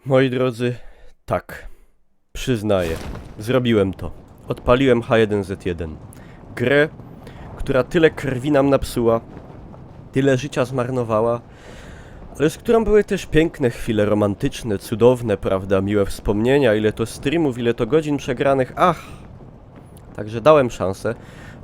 Moi drodzy, tak, przyznaję, zrobiłem to. Odpaliłem H1Z1. Grę, która tyle krwi nam napsuła, tyle życia zmarnowała, ale z którą były też piękne chwile romantyczne, cudowne, prawda, miłe wspomnienia, ile to streamów, ile to godzin przegranych, ach! Także dałem szansę.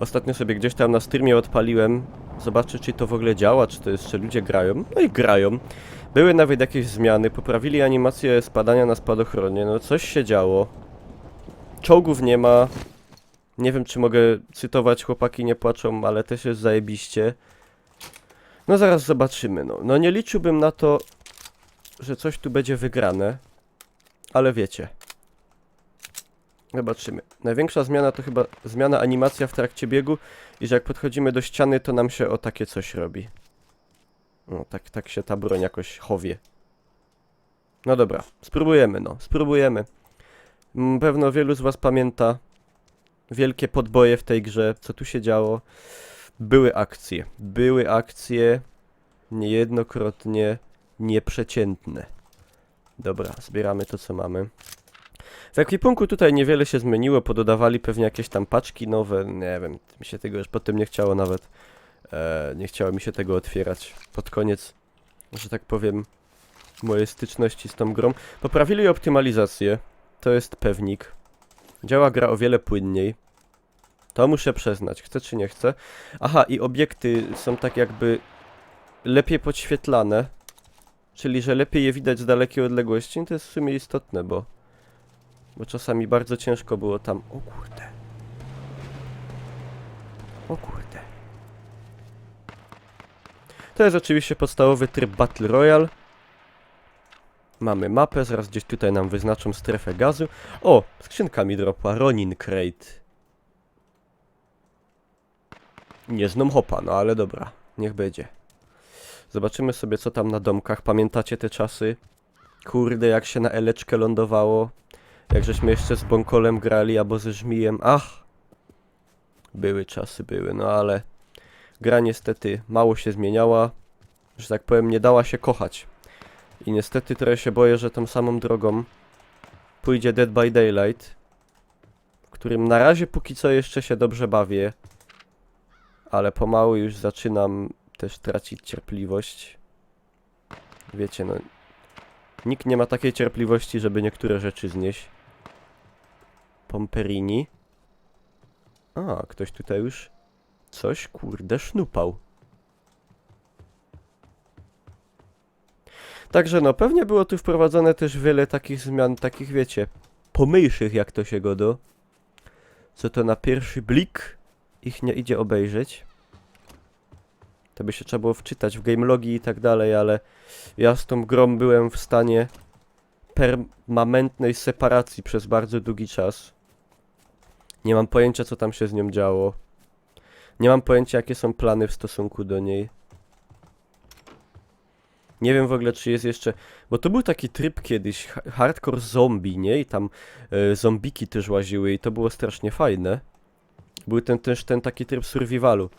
Ostatnio sobie gdzieś tam na streamie odpaliłem, zobaczę czy to w ogóle działa, czy to jeszcze ludzie grają. No i grają. Były nawet jakieś zmiany, poprawili animację spadania na spadochronie, no coś się działo. Czołgów nie ma. Nie wiem czy mogę cytować, chłopaki nie płaczą, ale też jest zajebiście. No zaraz zobaczymy, no. No nie liczyłbym na to, że coś tu będzie wygrane. Ale wiecie. Zobaczymy. Największa zmiana to chyba zmiana animacja w trakcie biegu i że jak podchodzimy do ściany, to nam się o takie coś robi. No, tak się ta broń jakoś chowie. No dobra, spróbujemy, no, spróbujemy. Pewno wielu z was pamięta wielkie podboje w tej grze, co tu się działo. Były akcje niejednokrotnie nieprzeciętne. Dobra, zbieramy to, co mamy. W ekwipunku tutaj niewiele się zmieniło, pododawali pewnie jakieś tam paczki nowe, nie wiem, mi się tego już potem nie chciało nawet. Nie chciało mi się tego otwierać pod koniec, że tak powiem, mojej styczności z tą grą. Poprawili optymalizację, to jest pewnik. Działa gra o wiele płynniej. To muszę przyznać, chcę czy nie chcę. Aha, i obiekty są tak jakby lepiej podświetlane, czyli że lepiej je widać z dalekiej odległości. To jest w sumie istotne, bo czasami bardzo ciężko było tam... O kurde. O kurde. To jest oczywiście podstawowy tryb Battle Royale. Mamy mapę, zaraz gdzieś tutaj nam wyznaczą strefę gazu. O, skrzynka mi dropła, Ronin Crate. Nie znam hopa, no ale dobra, niech będzie. Zobaczymy sobie co tam na domkach, pamiętacie te czasy? Kurde, jak się na Eleczkę lądowało. Jak żeśmy jeszcze z Bonkolem grali, albo ze Żmijem, ach! Były czasy, były, no ale... Gra niestety mało się zmieniała, że tak powiem, nie dała się kochać. I niestety trochę się boję, że tą samą drogą pójdzie Dead by Daylight, w którym na razie póki co jeszcze się dobrze bawię, ale pomału już zaczynam też tracić cierpliwość. Wiecie, no, nikt nie ma takiej cierpliwości, żeby niektóre rzeczy znieść. Pomperini. A, ktoś tutaj już coś, kurde, sznupał. Także no, pewnie było tu wprowadzone też wiele takich zmian, takich wiecie, pomniejszych jak to się godo. Co to na pierwszy blik ich nie idzie obejrzeć. To by się trzeba było wczytać w gamelogi i tak dalej, ale ja z tą grą byłem w stanie permanentnej separacji przez bardzo długi czas. Nie mam pojęcia co tam się z nią działo. Nie mam pojęcia jakie są plany w stosunku do niej. Nie wiem w ogóle czy jest jeszcze... Bo to był taki tryb kiedyś, hardcore zombie, nie? I tam zombiki też łaziły i to było strasznie fajne. Był też ten taki tryb survivalu,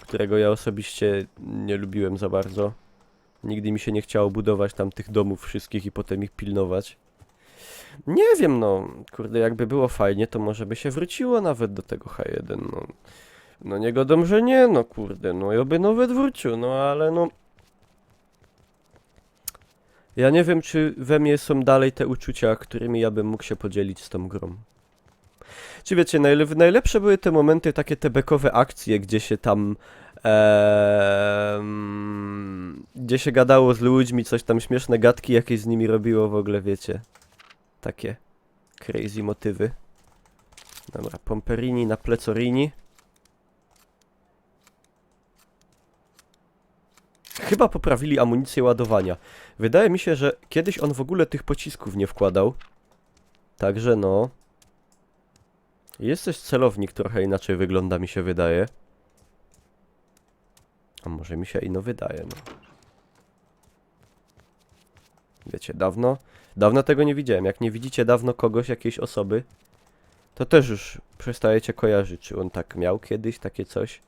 którego ja osobiście nie lubiłem za bardzo. Nigdy mi się nie chciało budować tam tych domów wszystkich i potem ich pilnować. Nie wiem, no, kurde, jakby było fajnie, to może by się wróciło nawet do tego H1, no. No nie godą, że nie, no kurde, no ja by nawet wrócił, no ale no... Ja nie wiem, czy we mnie są dalej te uczucia, którymi ja bym mógł się podzielić z tą grą. Czy wiecie, najlepsze były te momenty, takie te bekowe akcje, gdzie się tam... gdzie się gadało z ludźmi, coś tam śmieszne gadki jakieś z nimi robiło w ogóle, wiecie. Takie crazy motywy. Dobra, Pomperini na Plecorini. Chyba poprawili amunicję ładowania. Wydaje mi się, że kiedyś on w ogóle tych pocisków nie wkładał. Także no... Jest też celownik trochę inaczej wygląda, mi się wydaje. A może mi się ino wydaje, no. Wiecie, dawno tego nie widziałem. Jak nie widzicie dawno kogoś, jakiejś osoby, to też już przestajecie kojarzyć, czy on tak miał kiedyś, takie coś.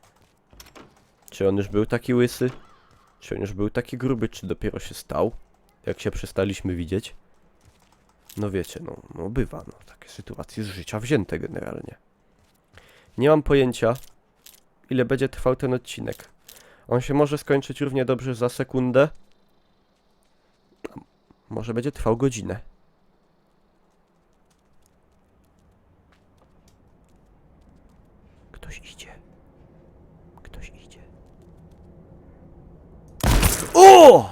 Czy on już był taki łysy? Czy on już był taki gruby, czy dopiero się stał? Jak się przestaliśmy widzieć? No wiecie, no bywa, no takie sytuacje z życia wzięte generalnie. Nie mam pojęcia, ile będzie trwał ten odcinek. On się może skończyć równie dobrze za sekundę. Może będzie trwał godzinę. Ktoś idzie. Ktoś idzie. O!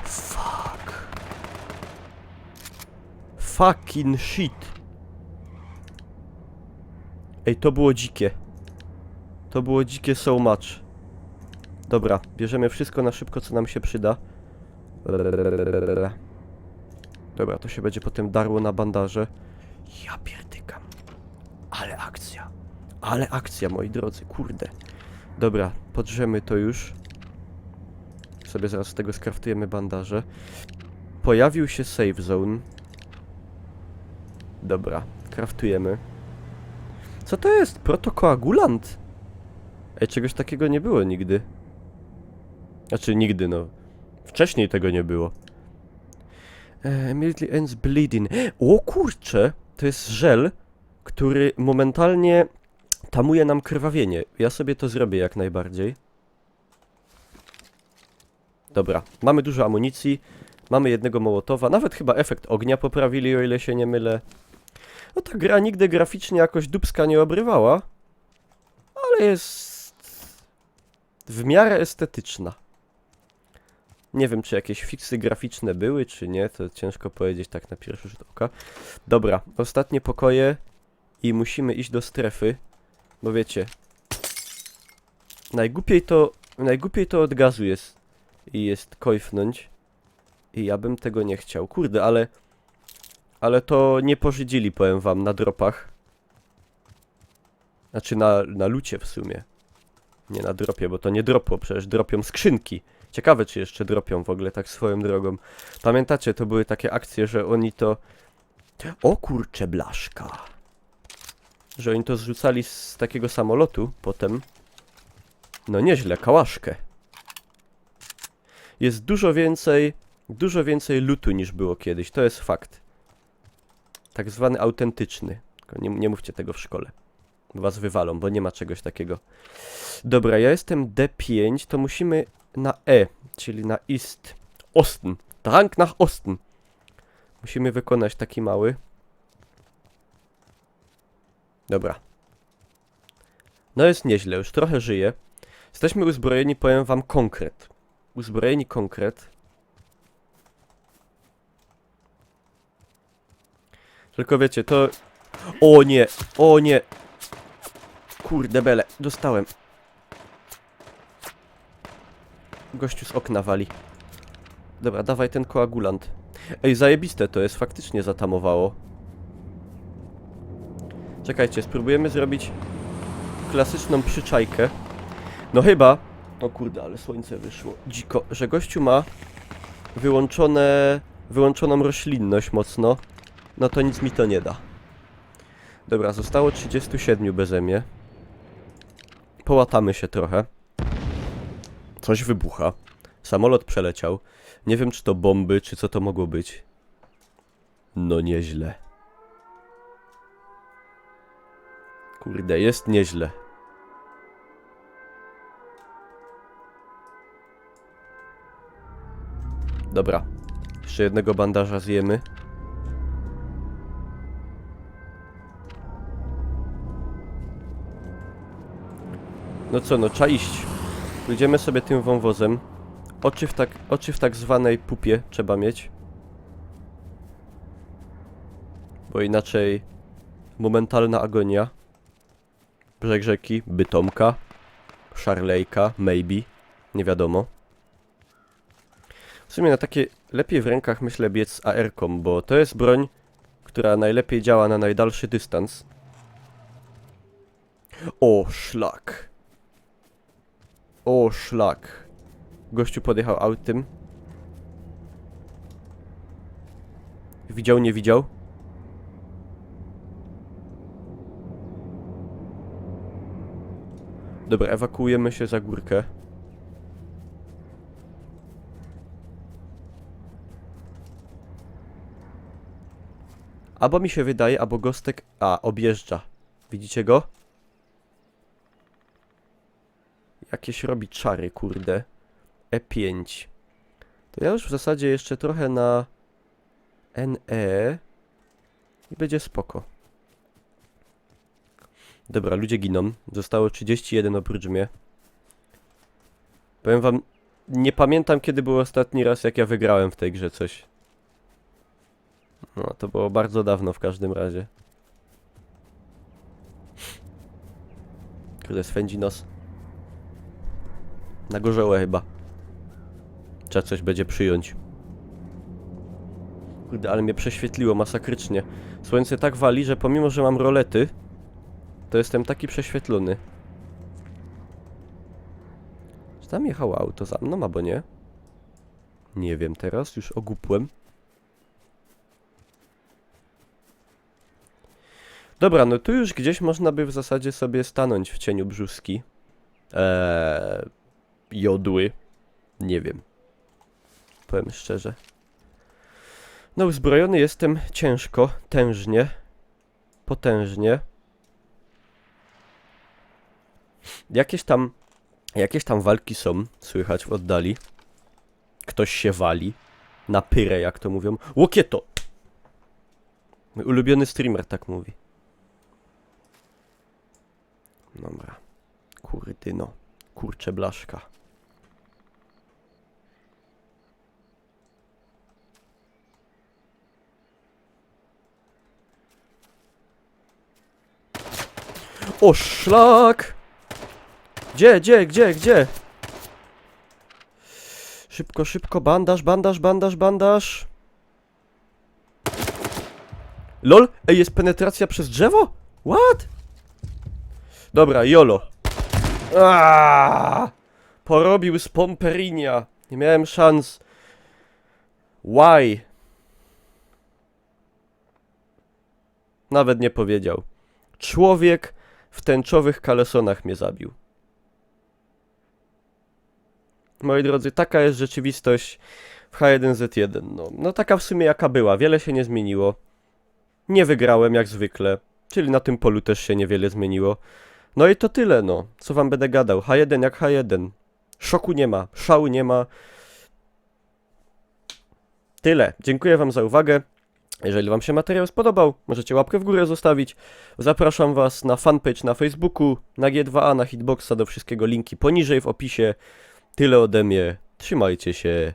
Fuck. Fucking shit. Ej, to było dzikie. To było dzikie so much. Dobra, bierzemy wszystko na szybko, co nam się przyda. Dobra, to się będzie potem darło na bandaże. Ja pierdykam. Ale akcja. Ale akcja, moi drodzy, kurde. Dobra, podrzemy to już. Sobie zaraz z tego skraftujemy bandaże. Pojawił się save zone. Dobra, kraftujemy. Co to jest? Protokoagulant? Ej, czegoś takiego nie było nigdy. Znaczy nigdy, no. Wcześniej tego nie było. Immediately ends bleeding. O kurcze! To jest żel, który momentalnie tamuje nam krwawienie. Ja sobie to zrobię jak najbardziej. Dobra, mamy dużo amunicji. Mamy jednego mołotowa. Nawet chyba efekt ognia poprawili, o ile się nie mylę. No ta gra nigdy graficznie jakoś dupska nie obrywała. Ale jest w miarę estetyczna. Nie wiem, czy jakieś fiksy graficzne były, czy nie. To ciężko powiedzieć tak na pierwszy rzut oka. Dobra, ostatnie pokoje. I musimy iść do strefy. Bo wiecie, najgłupiej to od gazu jest kojfnąć. I ja bym tego nie chciał. Kurde, ale to nie pożydzili, powiem wam, na dropach. Znaczy na lucie w sumie. Nie na dropie, bo to nie dropło, przecież dropią skrzynki. Ciekawe, czy jeszcze dropią w ogóle tak swoją drogą. Pamiętacie, to były takie akcje, że oni to... O kurcze blaszka. Że oni to zrzucali z takiego samolotu potem. No nieźle, kałaszkę. Jest dużo więcej lootu niż było kiedyś, to jest fakt. Tak zwany autentyczny. Tylko nie mówcie tego w szkole. Was wywalą, bo nie ma czegoś takiego. Dobra, ja jestem D5, to musimy na E, czyli na East. Osten. Drang nach Osten. Musimy wykonać taki mały. Dobra. No jest nieźle, już trochę żyję. Jesteśmy uzbrojeni, powiem wam, konkret. Uzbrojeni konkret. Tylko wiecie, to... O nie! O nie! Kurde bele, dostałem. Gościu z okna wali. Dobra, dawaj ten koagulant. Ej, zajebiste to jest, faktycznie zatamowało. Czekajcie, spróbujemy zrobić klasyczną przyczajkę. No chyba... O kurde, ale słońce wyszło. Dziko, że gościu ma wyłączoną roślinność mocno. No to nic mi to nie da. Dobra, zostało 37 beze mnie. Połatamy się trochę. Coś wybucha. Samolot przeleciał. Nie wiem, czy to bomby, czy co to mogło być. No nieźle. Kurde, jest nieźle. Dobra. Jeszcze jednego bandaża zjemy. No co, no trzeba iść. Pójdziemy sobie tym wąwozem. Oczy w tak zwanej pupie trzeba mieć. Bo inaczej momentalna agonia. Brzeg rzeki, Bytomka, Szarlejka, maybe. Nie wiadomo. W sumie na takie lepiej w rękach myślę biec z AR-ką, bo to jest broń, która najlepiej działa na najdalszy dystans. O, szlak. O, szlak. Gościu podjechał autem. Widział, nie widział? Dobra, ewakuujemy się za górkę. Albo mi się wydaje, albo Gostek... A, objeżdża. Widzicie go? Jakieś robi czary, kurde. E5. To ja już w zasadzie jeszcze trochę na... NE. I będzie spoko. Dobra, ludzie giną. Zostało 31 oprócz mnie. Powiem wam, nie pamiętam kiedy był ostatni raz, jak ja wygrałem w tej grze coś. No, to było bardzo dawno w każdym razie. Kurde, swędzi nos. Na gorzołę chyba. Trzeba coś będzie przyjąć. Kurde, ale mnie prześwietliło masakrycznie. Słońce tak wali, że pomimo, że mam rolety, to jestem taki prześwietlony. Czy tam jechało auto za mną, albo nie? Nie wiem teraz, już ogupłem. Dobra, no tu już gdzieś można by w zasadzie sobie stanąć w cieniu brzuski. Jodły. Nie wiem. Powiem szczerze. No uzbrojony jestem ciężko, tężnie. Potężnie. Jakieś tam walki są, słychać w oddali. Ktoś się wali. Na pyrę, jak to mówią. Łokieto! Mój ulubiony streamer tak mówi. Dobra. Kurdyno. Kurcze blaszka. O szlak! Gdzie? Szybko, bandaż. LOL? Ej, jest penetracja przez drzewo? What? Dobra, YOLO. Porobił z Pomperinia. Nie miałem szans. Why? Nawet nie powiedział. Człowiek w tęczowych kalesonach mnie zabił. Moi drodzy, taka jest rzeczywistość w H1Z1. No taka w sumie jaka była. Wiele się nie zmieniło. Nie wygrałem jak zwykle. Czyli na tym polu też się niewiele zmieniło. No i to tyle, no. Co wam będę gadał? H1 jak H1. Szoku nie ma. Szału nie ma. Tyle. Dziękuję wam za uwagę. Jeżeli wam się materiał spodobał, możecie łapkę w górę zostawić. Zapraszam was na fanpage na Facebooku, na G2A, na Hitboxa, do wszystkiego linki poniżej w opisie. Tyle ode mnie. Trzymajcie się.